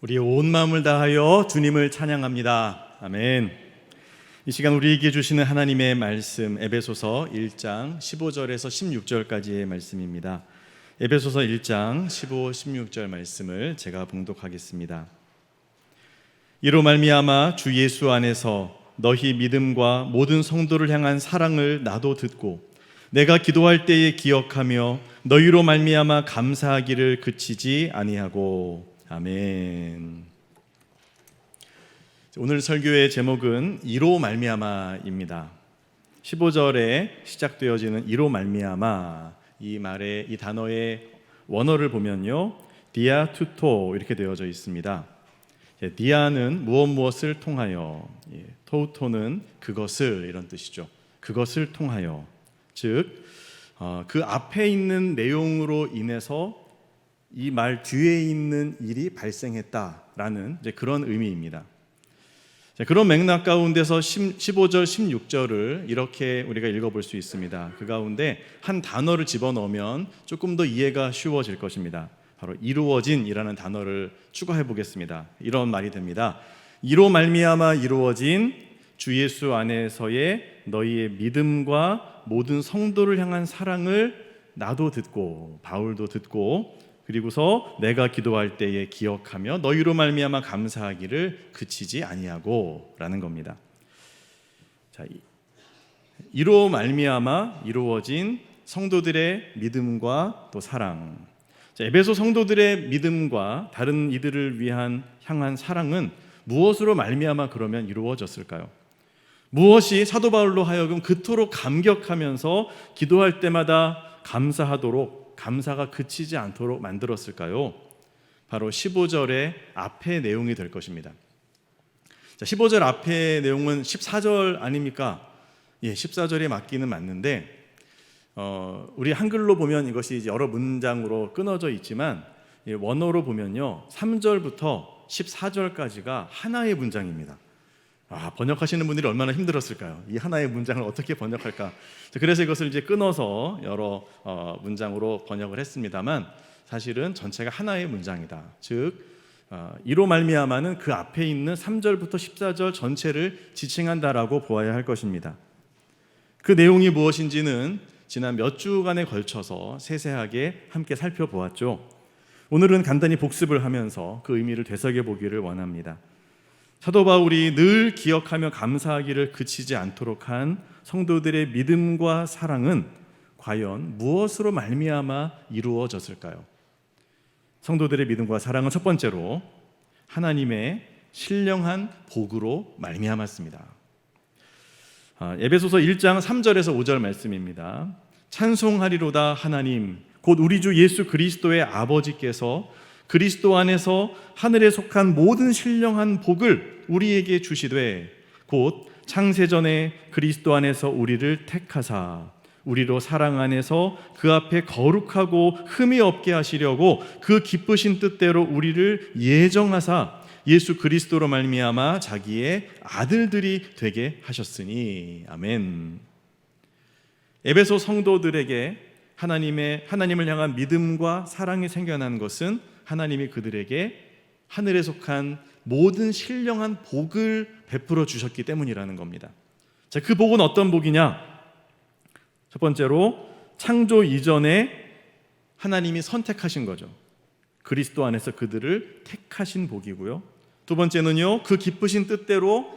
우리의 온 마음을 다하여 주님을 찬양합니다. 아멘. 이 시간 우리에게 주시는 하나님의 말씀 에베소서 1장 15절에서 16절까지의 말씀입니다. 에베소서 1장 15, 16절 말씀을 제가 봉독하겠습니다. 이로 말미암아 주 예수 안에서 너희 믿음과 모든 성도를 향한 사랑을 나도 듣고 내가 기도할 때에 기억하며 너희로 말미암아 감사하기를 그치지 아니하고. 아멘. 오늘 설교의 제목은 이로 말미암아입니다. 15절에 시작되어지는 이로 말미암아, 이 단어의 원어를 보면요, 디아 투토 이렇게 되어져 있습니다. 디아는 무엇을 통하여, 토우토는 그것을, 이런 뜻이죠. 그것을 통하여, 즉 그 앞에 있는 내용으로 인해서 이 말 뒤에 있는 일이 발생했다라는 그런 의미입니다. 그런 맥락 가운데서 15절, 16절을 이렇게 우리가 읽어볼 수 있습니다. 그 가운데 한 단어를 집어넣으면 조금 더 이해가 쉬워질 것입니다. 바로 이루어진이라는 단어를 추가해 보겠습니다. 이런 말이 됩니다. 이로 말미암아 이루어진 주 예수 안에서의 너희의 믿음과 모든 성도를 향한 사랑을 나도 듣고, 바울도 듣고, 그리고서 내가 기도할 때에 기억하며 너희로 말미암아 감사하기를 그치지 아니하고 라는 겁니다. 자, 이로 말미암아 이루어진 성도들의 믿음과 또 사랑. 자, 에베소 성도들의 믿음과 다른 이들을 향한 사랑은 무엇으로 말미암아 그러면 이루어졌을까요? 무엇이 사도 바울로 하여금 그토록 감격하면서 기도할 때마다 감사가 그치지 않도록 만들었을까요? 바로 15절의 앞의 내용이 될 것입니다. 자, 15절 앞의 내용은 14절 아닙니까? 14절에 맞기는 맞는데 우리 한글로 보면 이것이 이제 여러 문장으로 끊어져 있지만 원어로 보면요, 3절부터 14절까지가 하나의 문장입니다. 번역하시는 분들이 얼마나 힘들었을까요? 이 하나의 문장을 어떻게 번역할까? 그래서 이것을 이제 끊어서 여러 문장으로 번역을 했습니다만 사실은 전체가 하나의 문장이다. 즉 이로 말미암아는 그 앞에 있는 3절부터 14절 전체를 지칭한다라고 보아야 할 것입니다. 그 내용이 무엇인지는 지난 몇 주간에 걸쳐서 세세하게 함께 살펴보았죠. 오늘은 간단히 복습을 하면서 그 의미를 되새겨 보기를 원합니다. 사도 바울이 늘 기억하며 감사하기를 그치지 않도록 한 성도들의 믿음과 사랑은 과연 무엇으로 말미암아 이루어졌을까요? 성도들의 믿음과 사랑은 첫 번째로 하나님의 신령한 복으로 말미암았습니다. 에베소서 1장 3절에서 5절 말씀입니다. 찬송하리로다 하나님 곧 우리 주 예수 그리스도의 아버지께서 그리스도 안에서 하늘에 속한 모든 신령한 복을 우리에게 주시되 곧 창세전에 그리스도 안에서 우리를 택하사 우리로 사랑 안에서 그 앞에 거룩하고 흠이 없게 하시려고 그 기쁘신 뜻대로 우리를 예정하사 예수 그리스도로 말미암아 자기의 아들들이 되게 하셨으니. 아멘. 에베소 성도들에게 하나님을 향한 믿음과 사랑이 생겨난 것은 하나님이 그들에게 하늘에 속한 모든 신령한 복을 베풀어 주셨기 때문이라는 겁니다. 자, 그 복은 어떤 복이냐? 첫 번째로 창조 이전에 하나님이 선택하신 거죠. 그리스도 안에서 그들을 택하신 복이고요. 두 번째는요, 그 기쁘신 뜻대로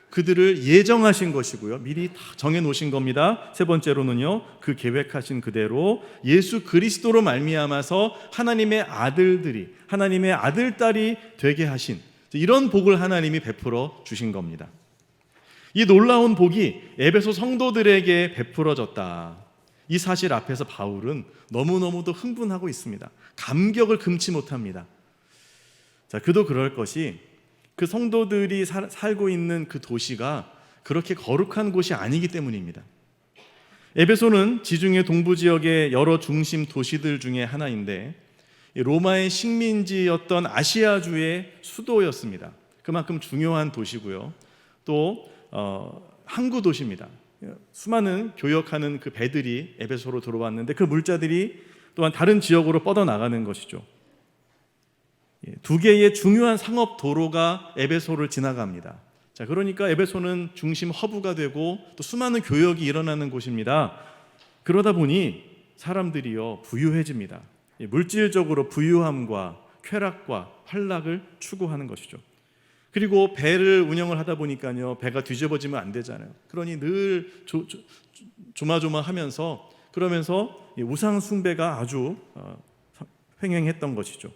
그들을 예정하신 것이고요. 미리 다 정해놓으신 겁니다. 세 번째로는요, 그 계획하신 그대로 예수 그리스도로 말미암아서 하나님의 아들들이, 하나님의 아들딸이 되게 하신 이런 복을 하나님이 베풀어 주신 겁니다. 이 놀라운 복이 에베소 성도들에게 베풀어졌다. 이 사실 앞에서 바울은 너무너무도 흥분하고 있습니다. 감격을 금치 못합니다. 자, 그도 그럴 것이 그 성도들이 살고 있는 그 도시가 그렇게 거룩한 곳이 아니기 때문입니다. 에베소는 지중해 동부 지역의 여러 중심 도시들 중에 하나인데 로마의 식민지였던 아시아주의 수도였습니다. 그만큼 중요한 도시고요. 또 항구 도시입니다. 수많은 교역하는 그 배들이 에베소로 들어왔는데 그 물자들이 또한 다른 지역으로 뻗어나가는 것이죠. 두 개의 중요한 상업 도로가 에베소를 지나갑니다. 자, 그러니까 에베소는 중심 허브가 되고 또 수많은 교역이 일어나는 곳입니다. 그러다 보니 사람들이요 부유해집니다. 물질적으로 부유함과 쾌락과 환락을 추구하는 것이죠. 그리고 배를 운영을 하다 보니까요 배가 뒤집어지면 안 되잖아요. 그러니 늘 조마조마하면서 그러면서 우상 숭배가 아주 횡행했던 것이죠.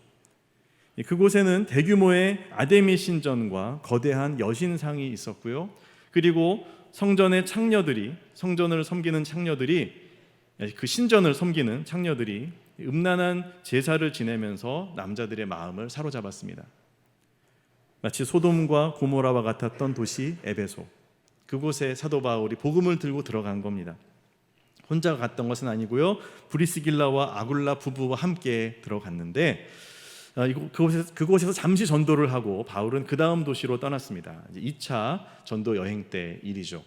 그곳에는 대규모의 아데미 신전과 거대한 여신상이 있었고요. 그리고 성전의 창녀들이 성전을 섬기는 창녀들이 그 신전을 섬기는 창녀들이 음란한 제사를 지내면서 남자들의 마음을 사로잡았습니다. 마치 소돔과 고모라와 같았던 도시 에베소. 그곳에 사도 바울이 복음을 들고 들어간 겁니다. 혼자 갔던 것은 아니고요. 브리스길라와 아굴라 부부와 함께 들어갔는데 그곳에서 잠시 전도를 하고 바울은 그 다음 도시로 떠났습니다. 2차 전도 여행 때 일이죠.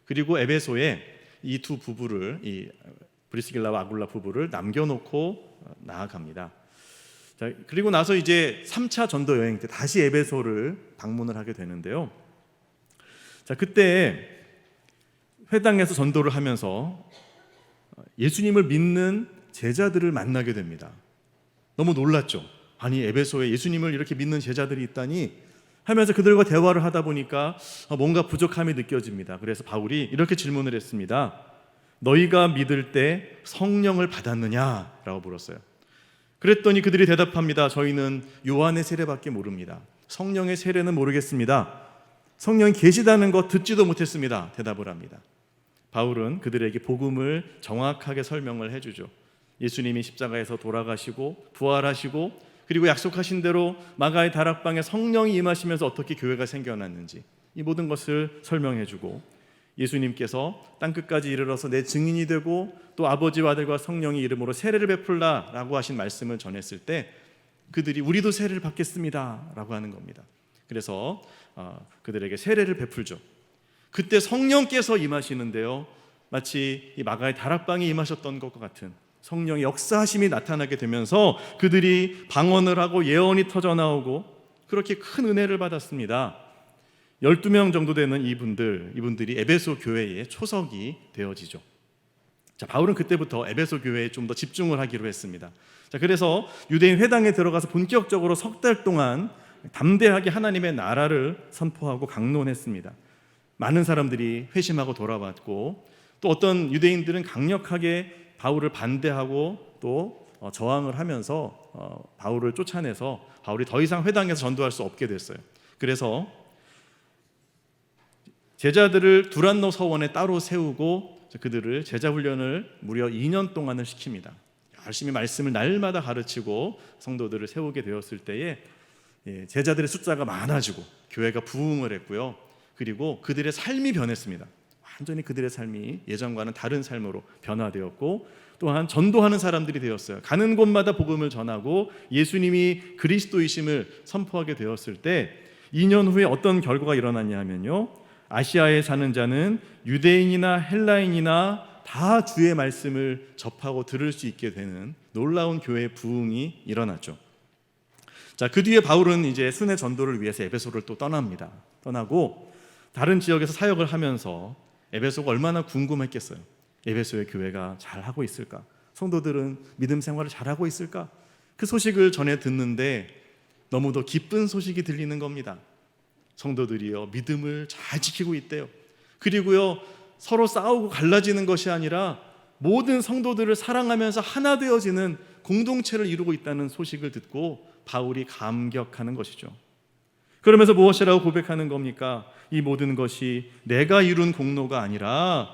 그리고 에베소에 이 두 부부를 브리스길라와 아굴라 부부를 남겨놓고 나아갑니다. 자, 그리고 나서 이제 3차 전도 여행 때 다시 에베소를 방문을 하게 되는데요. 자, 그때 회당에서 전도를 하면서 예수님을 믿는 제자들을 만나게 됩니다. 너무 놀랐죠. 아니 에베소에 예수님을 이렇게 믿는 제자들이 있다니 하면서 그들과 대화를 하다 보니까 뭔가 부족함이 느껴집니다. 그래서 바울이 이렇게 질문을 했습니다. 너희가 믿을 때 성령을 받았느냐라고 물었어요. 그랬더니 그들이 대답합니다. 저희는 요한의 세례밖에 모릅니다. 성령의 세례는 모르겠습니다. 성령이 계시다는 것 듣지도 못했습니다. 대답을 합니다. 바울은 그들에게 복음을 정확하게 설명을 해주죠. 예수님이 십자가에서 돌아가시고 부활하시고 그리고 약속하신 대로 마가의 다락방에 성령이 임하시면서 어떻게 교회가 생겨났는지 이 모든 것을 설명해주고 예수님께서 땅끝까지 이르러서 내 증인이 되고 또 아버지와 아들과 성령의 이름으로 세례를 베풀라라고 하신 말씀을 전했을 때 그들이 우리도 세례를 받겠습니다 라고 하는 겁니다. 그래서 그들에게 세례를 베풀죠. 그때 성령께서 임하시는데요 마치 이 마가의 다락방에 임하셨던 것과 같은 성령의 역사하심이 나타나게 되면서 그들이 방언을 하고 예언이 터져나오고 그렇게 큰 은혜를 받았습니다. 12명 정도 되는 이분들이 에베소 교회의 초석이 되어지죠. 자, 바울은 그때부터 에베소 교회에 좀 더 집중을 하기로 했습니다. 자, 그래서 유대인 회당에 들어가서 본격적으로 석 달 동안 담대하게 하나님의 나라를 선포하고 강론했습니다. 많은 사람들이 회심하고 돌아왔고 또 어떤 유대인들은 강력하게 바울을 반대하고 또 저항을 하면서 바울을 쫓아내서 바울이 더 이상 회당에서 전도할 수 없게 됐어요. 그래서 제자들을 두란노 서원에 따로 세우고 그들을 제자 훈련을 무려 2년 동안을 시킵니다. 열심히 말씀을 날마다 가르치고 성도들을 세우게 되었을 때에 제자들의 숫자가 많아지고 교회가 부흥을 했고요. 그리고 그들의 삶이 변했습니다. 완전히 그들의 삶이 예전과는 다른 삶으로 변화되었고 또한 전도하는 사람들이 되었어요. 가는 곳마다 복음을 전하고 예수님이 그리스도이심을 선포하게 되었을 때 2년 후에 어떤 결과가 일어났냐 하면요. 아시아에 사는 자는 유대인이나 헬라인이나 다 주의 말씀을 접하고 들을 수 있게 되는 놀라운 교회 부흥이 일어났죠. 자, 그 뒤에 바울은 이제 순회 전도를 위해서 에베소를 또 떠납니다. 떠나고 다른 지역에서 사역을 하면서 에베소가 얼마나 궁금했겠어요. 에베소의 교회가 잘하고 있을까? 성도들은 믿음 생활을 잘하고 있을까? 그 소식을 전해 듣는데 너무도 기쁜 소식이 들리는 겁니다. 성도들이요 믿음을 잘 지키고 있대요. 그리고요 서로 싸우고 갈라지는 것이 아니라 모든 성도들을 사랑하면서 하나 되어지는 공동체를 이루고 있다는 소식을 듣고 바울이 감격하는 것이죠. 그러면서 무엇이라고 고백하는 겁니까? 이 모든 것이 내가 이룬 공로가 아니라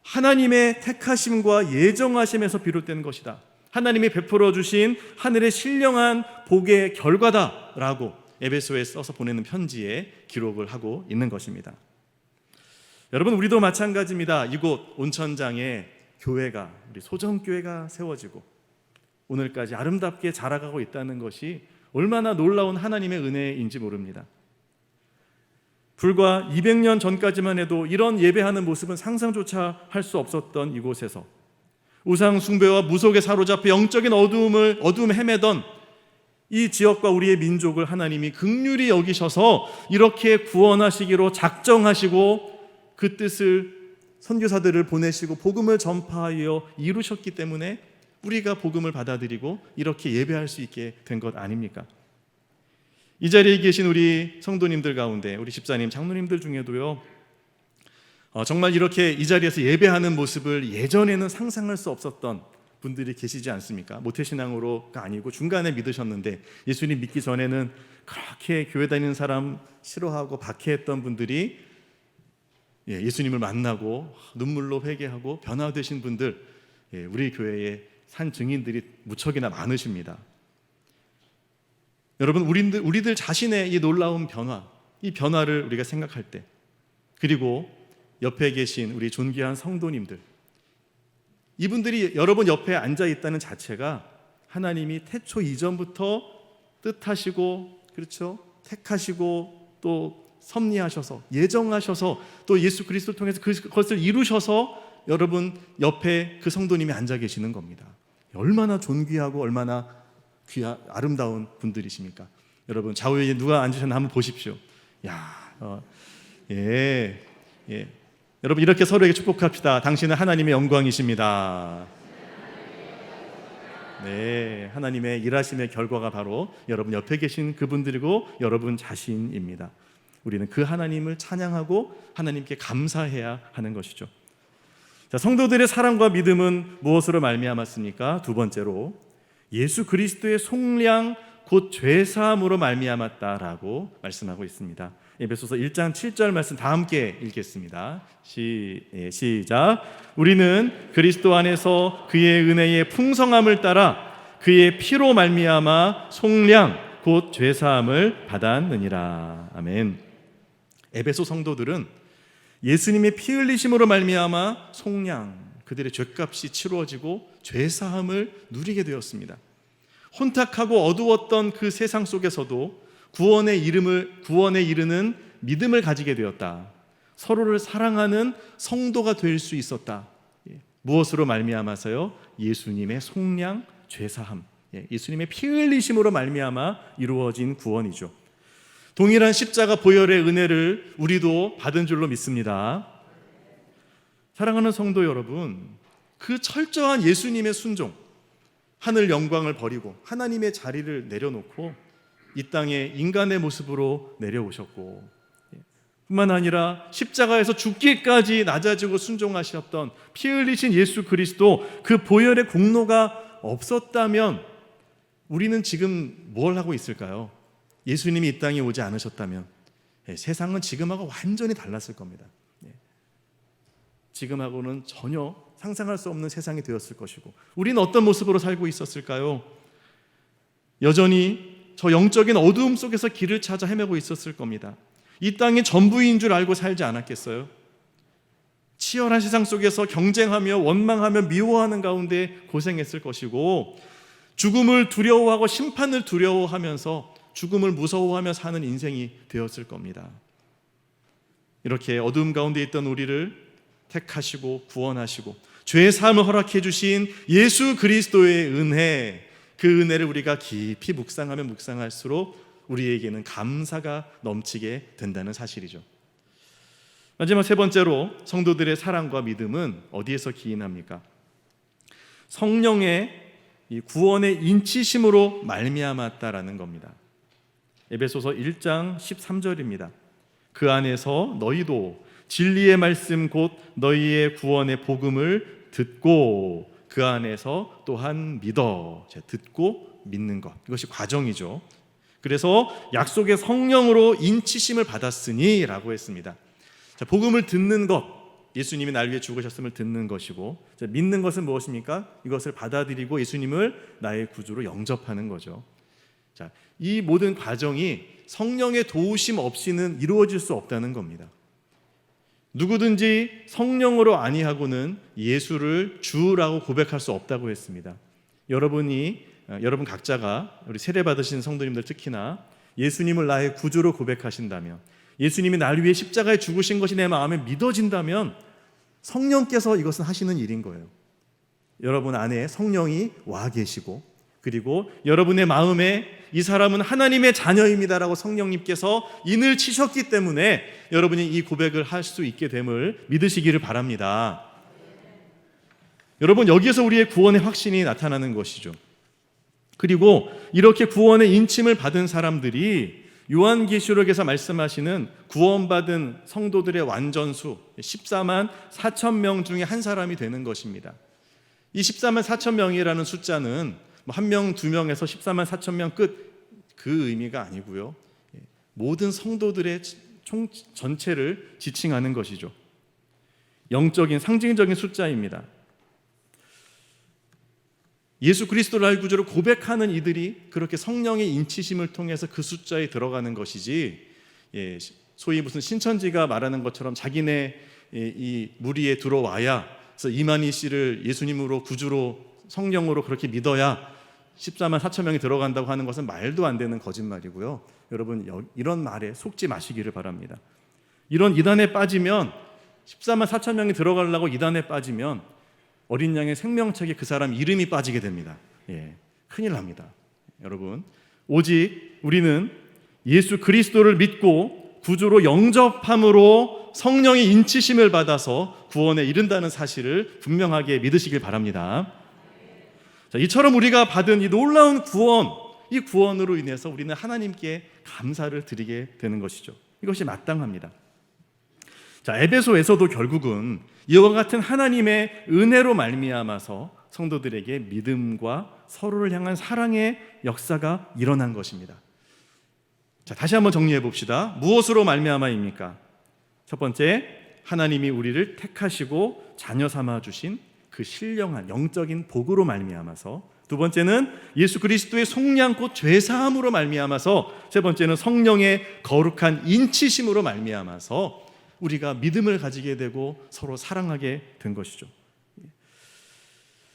하나님의 택하심과 예정하심에서 비롯된 것이다. 하나님이 베풀어 주신 하늘의 신령한 복의 결과다라고 에베소에 써서 보내는 편지에 기록을 하고 있는 것입니다. 여러분, 우리도 마찬가지입니다. 이곳 온천장에 교회가, 우리 소정교회가 세워지고 오늘까지 아름답게 자라가고 있다는 것이 얼마나 놀라운 하나님의 은혜인지 모릅니다. 불과 200년 전까지만 해도 이런 예배하는 모습은 상상조차 할 수 없었던 이곳에서 우상 숭배와 무속에 사로잡혀 영적인 어두움에 헤매던 이 지역과 우리의 민족을 하나님이 긍휼히 여기셔서 이렇게 구원하시기로 작정하시고 그 뜻을 선교사들을 보내시고 복음을 전파하여 이루셨기 때문에 우리가 복음을 받아들이고 이렇게 예배할 수 있게 된 것 아닙니까? 이 자리에 계신 우리 성도님들 가운데 우리 집사님, 장로님들 중에도요, 정말 이렇게 이 자리에서 예배하는 모습을 예전에는 상상할 수 없었던 분들이 계시지 않습니까? 모태신앙으로가 아니고 중간에 믿으셨는데 예수님 믿기 전에는 그렇게 교회 다니는 사람 싫어하고 박해했던 분들이 예수님을 만나고 눈물로 회개하고 변화되신 분들, 우리 교회에 산 증인들이 무척이나 많으십니다. 여러분, 우리들 자신의 이 놀라운 변화, 이 변화를 우리가 생각할 때, 그리고 옆에 계신 우리 존귀한 성도님들, 이분들이 여러분 옆에 앉아 있다는 자체가 하나님이 태초 이전부터 뜻하시고, 그렇죠? 택하시고 또 섭리하셔서 예정하셔서 또 예수 그리스도를 통해서 그것을 이루셔서 여러분 옆에 그 성도님이 앉아 계시는 겁니다. 얼마나 존귀하고 얼마나 아름다운 분들이십니까? 여러분 좌우에 누가 앉으셨나 한번 보십시오. 여러분 이렇게 서로에게 축복합시다. 당신은 하나님의 영광이십니다. 네, 하나님의 일하심의 결과가 바로 여러분 옆에 계신 그분들이고 여러분 자신입니다. 우리는 그 하나님을 찬양하고 하나님께 감사해야 하는 것이죠. 자, 성도들의 사랑과 믿음은 무엇으로 말미암았습니까? 두 번째로 예수 그리스도의 속량 곧 죄사함으로 말미암았다라고 말씀하고 있습니다. 에베소서 1장 7절 말씀 다 함께 읽겠습니다. 시작. 우리는 그리스도 안에서 그의 은혜의 풍성함을 따라 그의 피로 말미암아 속량 곧 죄사함을 받았느니라. 아멘. 에베소 성도들은 예수님의 피 흘리심으로 말미암아 속량, 그들의 죄값이 치루어지고 죄사함을 누리게 되었습니다. 혼탁하고 어두웠던 그 세상 속에서도 구원에 이르는 믿음을 가지게 되었다. 서로를 사랑하는 성도가 될 수 있었다. 무엇으로 말미암아서요? 예수님의 속량, 죄사함, 예수님의 피 흘리심으로 말미암아 이루어진 구원이죠. 동일한 십자가 보혈의 은혜를 우리도 받은 줄로 믿습니다. 사랑하는 성도 여러분, 그 철저한 예수님의 순종, 하늘 영광을 버리고 하나님의 자리를 내려놓고 이 땅에 인간의 모습으로 내려오셨고, 뿐만 아니라 십자가에서 죽기까지 낮아지고 순종하셨던 피 흘리신 예수 그리스도, 그 보혈의 공로가 없었다면 우리는 지금 뭘 하고 있을까요? 예수님이 이 땅에 오지 않으셨다면 세상은 지금하고 완전히 달랐을 겁니다. 지금하고는 전혀 상상할 수 없는 세상이 되었을 것이고, 우리는 어떤 모습으로 살고 있었을까요? 여전히 저 영적인 어두움 속에서 길을 찾아 헤매고 있었을 겁니다. 이 땅이 전부인 줄 알고 살지 않았겠어요? 치열한 세상 속에서 경쟁하며 원망하며 미워하는 가운데 고생했을 것이고, 죽음을 두려워하고 심판을 두려워하면서 죽음을 무서워하며 사는 인생이 되었을 겁니다. 이렇게 어두움 가운데 있던 우리를 택하시고 구원하시고 죄의 사함을 허락해 주신 예수 그리스도의 은혜, 그 은혜를 우리가 깊이 묵상하면 묵상할수록 우리에게는 감사가 넘치게 된다는 사실이죠. 마지막 세 번째로 성도들의 사랑과 믿음은 어디에서 기인합니까? 성령의 이 구원의 인치심으로 말미암았다라는 겁니다. 에베소서 1장 13절입니다. 그 안에서 너희도 진리의 말씀 곧 너희의 구원의 복음을 듣고 그 안에서 또한 믿어. 듣고 믿는 것, 이것이 과정이죠. 그래서 약속의 성령으로 인치심을 받았으니 라고 했습니다. 자, 복음을 듣는 것, 예수님이 날 위해 죽으셨음을 듣는 것이고, 자, 믿는 것은 무엇입니까? 이것을 받아들이고 예수님을 나의 구주로 영접하는 거죠. 자, 이 모든 과정이 성령의 도우심 없이는 이루어질 수 없다는 겁니다. 누구든지 성령으로 아니하고는 예수를 주라고 고백할 수 없다고 했습니다. 여러분 각자가, 우리 세례 받으신 성도님들 특히나 예수님을 나의 구주로 고백하신다면, 예수님이 나를 위해 십자가에 죽으신 것이 내 마음에 믿어진다면 성령께서 이것은 하시는 일인 거예요. 여러분 안에 성령이 와 계시고 그리고 여러분의 마음에 이 사람은 하나님의 자녀입니다라고 성령님께서 인을 치셨기 때문에 여러분이 이 고백을 할 수 있게 됨을 믿으시기를 바랍니다. 여러분, 여기에서 우리의 구원의 확신이 나타나는 것이죠. 그리고 이렇게 구원의 인침을 받은 사람들이 요한계시록에서 말씀하시는 구원받은 성도들의 완전수 14만 4천 명 중에 한 사람이 되는 것입니다. 이 14만 4천 명이라는 숫자는 한 명, 두 명에서 14만 4천 명 끝, 그 의미가 아니고요. 모든 성도들의 전체를 지칭하는 것이죠. 영적인 상징적인 숫자입니다. 예수 그리스도를 알고 구주로 고백하는 이들이 그렇게 성령의 인치심을 통해서 그 숫자에 들어가는 것이지, 소위 무슨 신천지가 말하는 것처럼 자기네 이 무리에 들어와야, 그래서 이만희 씨를 예수님으로 구주로 성령으로 그렇게 믿어야 14만 4천 명이 들어간다고 하는 것은 말도 안 되는 거짓말이고요. 여러분, 이런 말에 속지 마시기를 바랍니다. 이런 이단에 빠지면, 14만 4천 명이 들어가려고 이단에 빠지면 어린 양의 생명책에 그 사람 이름이 빠지게 됩니다. 큰일 납니다. 여러분, 오직 우리는 예수 그리스도를 믿고 구주로 영접함으로 성령의 인치심을 받아서 구원에 이른다는 사실을 분명하게 믿으시길 바랍니다. 자, 이처럼 우리가 받은 이 놀라운 구원, 이 구원으로 인해서 우리는 하나님께 감사를 드리게 되는 것이죠. 이것이 마땅합니다. 자, 에베소에서도 결국은 이와 같은 하나님의 은혜로 말미암아서 성도들에게 믿음과 서로를 향한 사랑의 역사가 일어난 것입니다. 자, 다시 한번 정리해 봅시다. 무엇으로 말미암아입니까? 첫 번째, 하나님이 우리를 택하시고 자녀 삼아 주신 그 신령한 영적인 복으로 말미암아서, 두 번째는 예수 그리스도의 속량고 죄사함으로 말미암아서, 세 번째는 성령의 거룩한 인치심으로 말미암아서 우리가 믿음을 가지게 되고 서로 사랑하게 된 것이죠.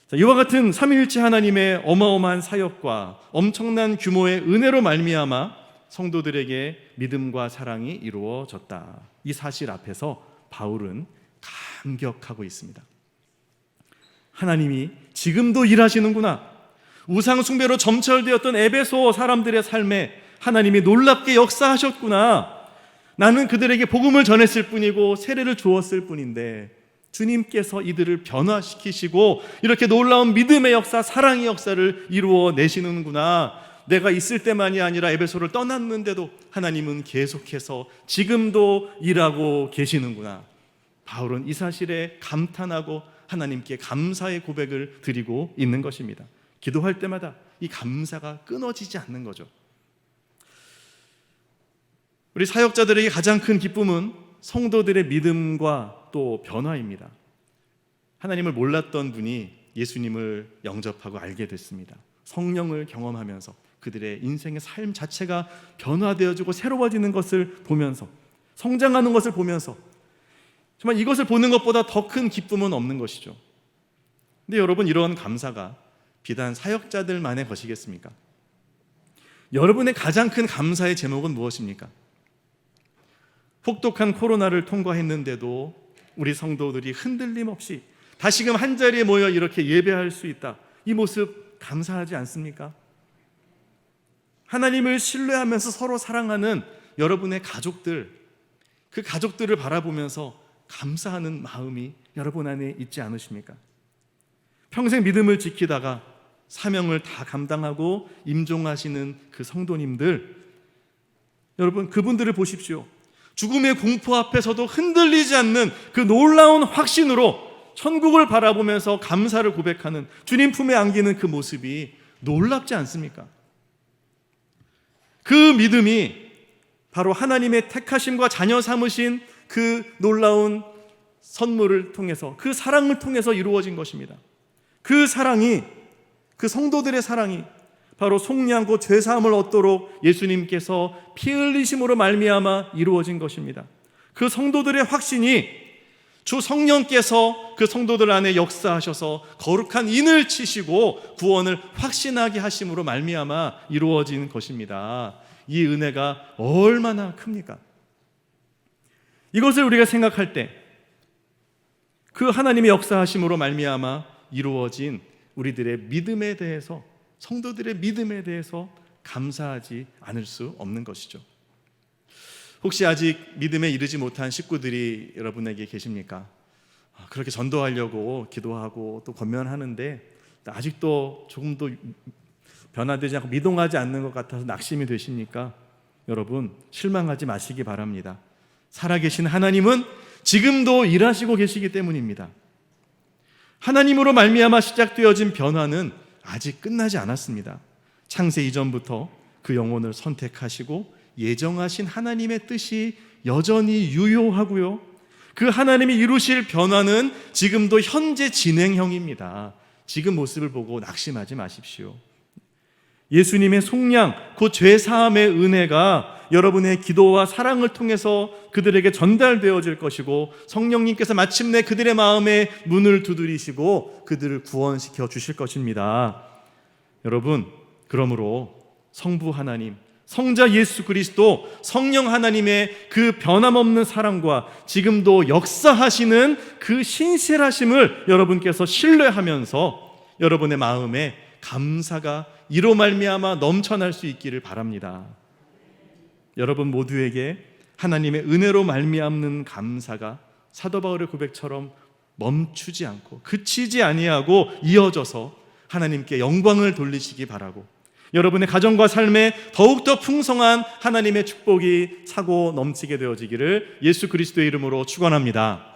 자, 이와 같은 삼위일체 하나님의 어마어마한 사역과 엄청난 규모의 은혜로 말미암아 성도들에게 믿음과 사랑이 이루어졌다. 이 사실 앞에서 바울은 감격하고 있습니다. 하나님이 지금도 일하시는구나. 우상 숭배로 점철되었던 에베소 사람들의 삶에 하나님이 놀랍게 역사하셨구나. 나는 그들에게 복음을 전했을 뿐이고 세례를 주었을 뿐인데 주님께서 이들을 변화시키시고 이렇게 놀라운 믿음의 역사, 사랑의 역사를 이루어내시는구나. 내가 있을 때만이 아니라 에베소를 떠났는데도 하나님은 계속해서 지금도 일하고 계시는구나. 바울은 이 사실에 감탄하고 하나님께 감사의 고백을 드리고 있는 것입니다. 기도할 때마다 이 감사가 끊어지지 않는 거죠. 우리 사역자들에게 가장 큰 기쁨은 성도들의 믿음과 또 변화입니다. 하나님을 몰랐던 분이 예수님을 영접하고 알게 됐습니다. 성령을 경험하면서 그들의 인생의 삶 자체가 변화되어지고 새로워지는 것을 보면서, 성장하는 것을 보면서, 정말 이것을 보는 것보다 더 큰 기쁨은 없는 것이죠. 근데 여러분, 이런 감사가 비단 사역자들만의 것이겠습니까? 여러분의 가장 큰 감사의 제목은 무엇입니까? 혹독한 코로나를 통과했는데도 우리 성도들이 흔들림 없이 다시금 한자리에 모여 이렇게 예배할 수 있다. 이 모습 감사하지 않습니까? 하나님을 신뢰하면서 서로 사랑하는 여러분의 가족들, 그 가족들을 바라보면서 감사하는 마음이 여러분 안에 있지 않으십니까? 평생 믿음을 지키다가 사명을 다 감당하고 임종하시는 그 성도님들, 여러분 그분들을 보십시오. 죽음의 공포 앞에서도 흔들리지 않는 그 놀라운 확신으로 천국을 바라보면서 감사를 고백하는, 주님 품에 안기는 그 모습이 놀랍지 않습니까? 그 믿음이 바로 하나님의 택하심과 자녀 삼으신 그 놀라운 선물을 통해서, 그 사랑을 통해서 이루어진 것입니다. 그 사랑이, 그 성도들의 사랑이 바로 속량고 죄사함을 얻도록 예수님께서 피 흘리심으로 말미암아 이루어진 것입니다. 그 성도들의 확신이 주 성령께서 그 성도들 안에 역사하셔서 거룩한 인을 치시고 구원을 확신하게 하심으로 말미암아 이루어진 것입니다. 이 은혜가 얼마나 큽니까? 이것을 우리가 생각할 때 그 하나님의 역사하심으로 말미암아 이루어진 우리들의 믿음에 대해서 성도들의 믿음에 대해서 감사하지 않을 수 없는 것이죠. 혹시 아직 믿음에 이르지 못한 식구들이 여러분에게 계십니까? 그렇게 전도하려고 기도하고 또 권면하는데 아직도 조금도 변화되지 않고 미동하지 않는 것 같아서 낙심이 되십니까? 여러분, 실망하지 마시기 바랍니다. 살아계신 하나님은 지금도 일하시고 계시기 때문입니다. 하나님으로 말미암아 시작되어진 변화는 아직 끝나지 않았습니다. 창세 이전부터 그 영혼을 선택하시고 예정하신 하나님의 뜻이 여전히 유효하고요, 그 하나님이 이루실 변화는 지금도 현재 진행형입니다. 지금 모습을 보고 낙심하지 마십시오. 예수님의 속량, 그 죄사함의 은혜가 여러분의 기도와 사랑을 통해서 그들에게 전달되어질 것이고, 성령님께서 마침내 그들의 마음에 문을 두드리시고 그들을 구원시켜 주실 것입니다. 여러분, 그러므로 성부 하나님, 성자 예수 그리스도, 성령 하나님의 그 변함없는 사랑과 지금도 역사하시는 그 신실하심을 여러분께서 신뢰하면서 여러분의 마음에 감사가 이로 말미암아 넘쳐날 수 있기를 바랍니다. 여러분 모두에게 하나님의 은혜로 말미암는 감사가 사도 바울의 고백처럼 멈추지 않고 그치지 아니하고 이어져서 하나님께 영광을 돌리시기 바라고, 여러분의 가정과 삶에 더욱더 풍성한 하나님의 축복이 차고 넘치게 되어지기를 예수 그리스도의 이름으로 축원합니다.